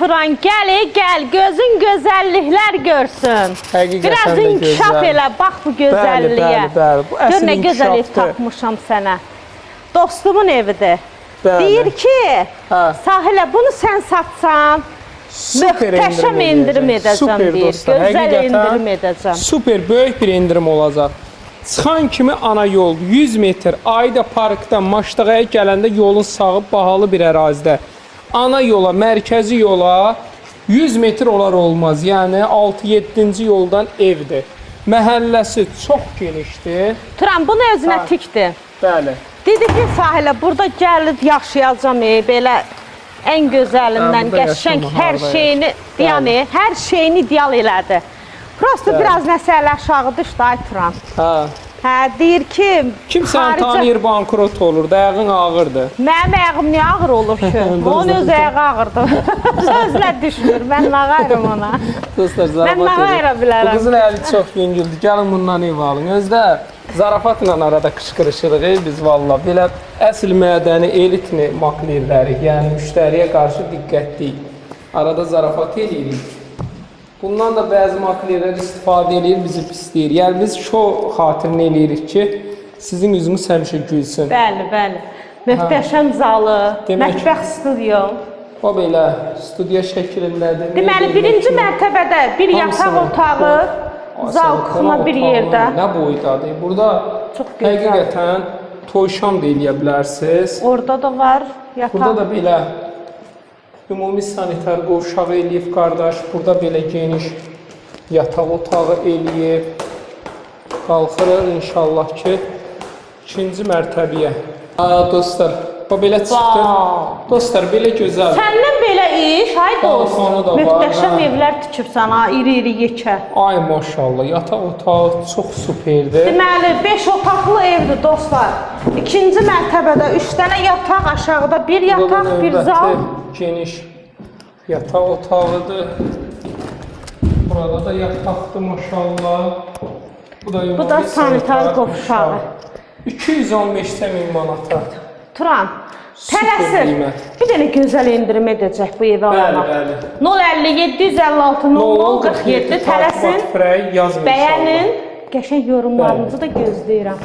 Turan gəl, gözün gözəlliklər görsün. Biraz inkişaf elə, bax bu gözəlliyə. Gör nə gözəl ev tapmışam sənə. Dostumun evidir. Deyir ki, Sahilə bunu sən satsan, möhtəşəm indirim edəcəm deyir. Gözəl indirim edəcəm. Super, böyük bir indirim olacaq. Çıxan kimi ana yol 100 metr Ayda parkdan Maştağaya gələndə yolun sağı bahalı bir ərazidə. Ana yola, mərkəzi yola 100 metr olar olmaz. Yəni 6-7-ci yoldan evdir. Məhəlləsi çox genişdir. Turan, bunu özünə tikdi. Bəli. Dedi ki, Sahilə, burada gəlib yaşayacam, belə ən gözəlindən, qəşəng hər şeyini, yəni hər şeyini ideal elədi. Prosto biraz məsələ aşağı düşdü, ay Turan. Hə, deyir ki... Kimsən tanıyır, bankrot olur, dayağın ağırdır. Mənim ayağım niyə ağır olur ki? Onun öz ayağı ağırdır. Sözlə düşmür, mən nağayırım ona. Dostlar, zarafat edin. Mən nağayıra bilərəm. Bu qızın əli çox yüngüldür, gəlin bundan ev alın. Özdə zarafatla arada qışqırışırıq biz valla. Belə əsl mədəni, elitni maklirlərik, yəni müştəriyə qarşı diqqətliyik. Arada zarafat edirik. Bundan da bəzi maklirlər istifadə edir, bizi pisləyir. Yəni biz şou xatirinə eləyirik ki, sizin üzünüz həmişə gülsün. Bəli, bəli. Möhtəşəm zalı, mətbəx studiyo. O belə studiyo şəklindədir. Deməli, birinci mərtəbədə bir yataq otağı, zal qıxma bir yerdə. Nə boydadır? Burada həqiqətən toy-şam da eləyə bilərsiniz. Orada da var yataq. Burada da belə ümumi sanitar qovşağı eləyib qardaş. Burada belə geniş yataq otağı eləyib. Qalxırıq inşallah ki, ikinci mərtəbəyə. Dostlar, bu belə çıxdı. Dostlar, belə gözəl. Səndən belə iş, ay dost. Möhtəşəm evlər tikibsən, iri-iri yekə. Ay maşallah, yataq otağı çox superdir. Deməli, 5 otaqlı evdir dostlar. İkinci mərtəbədə 3 dənə yataq, aşağıda bir yataq, bir zal. Geniş yataq otağıdır. Burada da yataqdır maşallah. Bu da sanitar qovşağı. 215.000 manata. Turan, tələsir. Bir dənə gözəl indirim edəcək bu evi almaq. 057 756 0047 tələsin. Bəyənin, qəşəng yorumlarınızı da gözləyirəm.